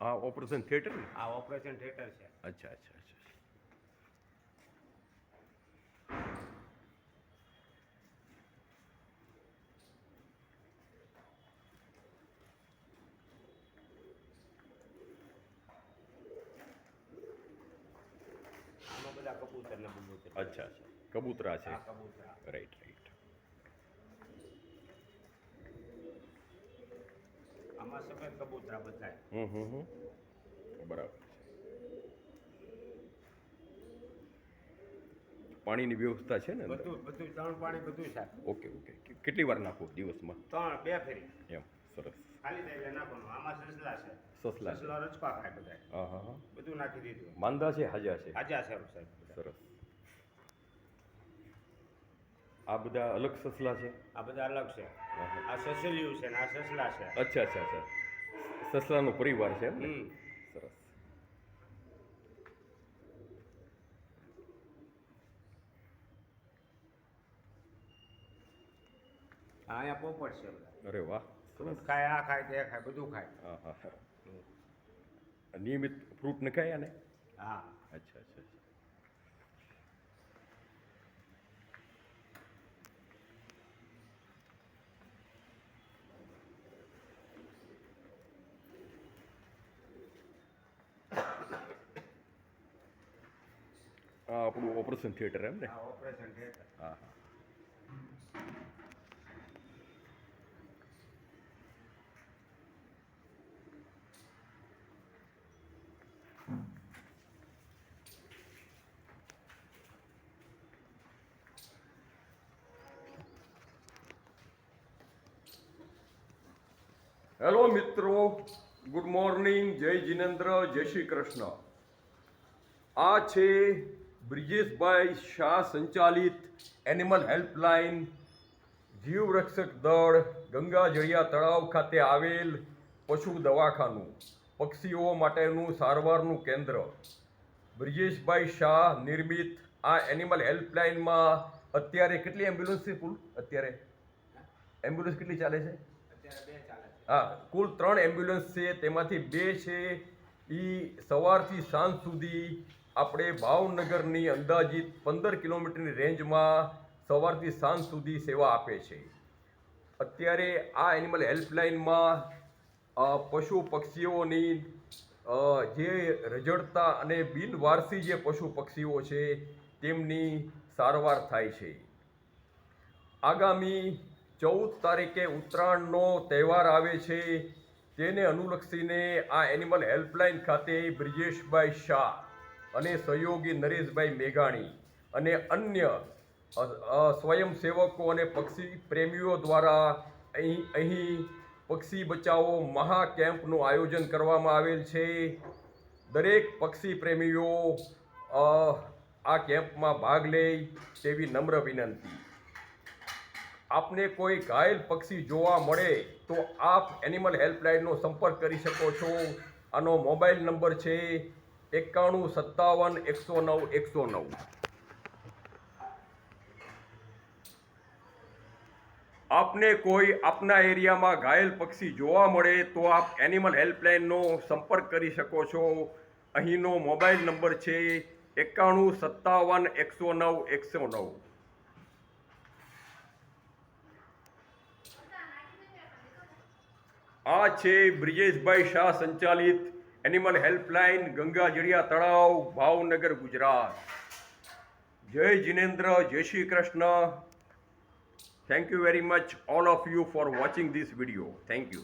આ operation theatre ને? આ ઓપરેશન થિયેટર છે. અચ્છા અચ્છા અચ્છા. આમાં બધા કબૂતર ને બબૂતર. અચ્છા અચ્છા, કબૂતરા છે. આ કબૂતરા. Right right. આમાં સફેદ કબૂતરા બધાય. બરાબર છે. પાણીની વ્યવસ્થા છે ને અંદર? બધું ત્રણ પાણી બધું છે. Okay okay. કેટલી વાર નાખો દિવસમાં? 2 ફેરી. એમ, સરસ. ખાલી થઈ એટલે નાખવાનું. આમાં સસલા છે. સસલા છે. સસલા રચકા ખાય બધાય. હા હા હા. બધું નાખી દીધું. માંદા છે હાજા છે? હાજા છે સાહેબ. સરસ. આ બધા અલગ સસલા છે? આ બધા અલગ છે. આ સસલિયું છે ને આ સસલા છે. અચ્છા અચ્છા અચ્છા. સસલાનો પરિવાર છે એમ ને? સરસ. અહીંયા પોપટ છે બધા. અરે વાહ. ફ્રૂટ ખાય, આ ખાય, તે ખાય, બધું ખાય. હા હા હા. નિયમિત ફ્રૂટ ને ખાયા ને? હા. અચ્છા અચ્છા અચ્છા. આ આપણું ઓપરેશન થિયેટર એમ ને? આ ઓપરેશન થિયેટર. હા હા. હેલો મિત્રો, ગુડ મોર્નિંગ, જય જિનેન્દ્ર, જય શ્રી કૃષ્ણ. આ છે બ્રિજેશભાઈ શાહ સંચાલિત એનિમલ હેલ્પલાઇન જીવ રક્ષક દળ ગંગાજળિયા તળાવ ખાતે આવેલ પશુ દવાખાનું, પક્ષીઓ માટેનું સારવારનું કેન્દ્ર. બ્રિજેશભાઈ શાહ નિર્મિત આ એનિમલ હેલ્પલાઇનમાં અત્યારે કેટલી એમ્બ્યુલન્સ છે કુલ? અત્યારે એમ્બ્યુલન્સ કેટલી ચાલે છે? અત્યારે 2 ચાલે છે. હા, કુલ 3 એમ્બ્યુલન્સ છે. તેમાંથી 2 છે એ સવારથી સાંજ સુધી આપણે ભાવનગરની અંદાજિત 15 કિલોમીટરની રેન્જમાં સવારથી સાંજ સુધી સેવા આપે છે. અત્યારે આ એનિમલ હેલ્પલાઇનમાં પશુ પક્ષીઓની જે રજડતા અને બિનવારસી જે પશુ પક્ષીઓ છે તેમની સારવાર થાય છે. આગામી 14 તારીખે ઉત્તરાયણનો તહેવાર આવે છે. તેને અનુલક્ષીને આ એનિમલ હેલ્પલાઇન ખાતે બ્રિજેશભાઈ શાહ અને સહયોગી નરેશભાઈ મેઘાણી અને અન્ય સ્વયંસેવકો અને પક્ષી પ્રેમીઓ દ્વારા અહીં પક્ષી બચાવો મહા કેમ્પનું આયોજન કરવામાં આવેલ છે. દરેક પક્ષી પ્રેમીઓ આ કેમ્પમાં ભાગ લે તેવી નમ્ર વિનંતી. આપને કોઈ ઘાયલ પક્ષી જોવા મળે તો આપ એનિમલ હેલ્પલાઇનનો સંપર્ક કરી શકો છો. આનો મોબાઈલ નંબર છે 9157 109 109. આપને કોઈ આપના એરિયામાં ઘાયલ પક્ષી જોવા મળે તો આપ એનિમલ હેલ્પલાઇનનો સંપર્ક કરી શકો છો. અહીંનો મોબાઈલ નંબર છે 9157 109 109. આ છે બ્રિજેશભાઈ શાહ સંચાલિત એનિમલ હેલ્પલાઇન ગંગાજળિયા તળાવ, ભાવનગર, ગુજરાત. જય જિનેન્દ્ર, જય Shri Krishna. Thank you very much all of you for watching this video. Thank you.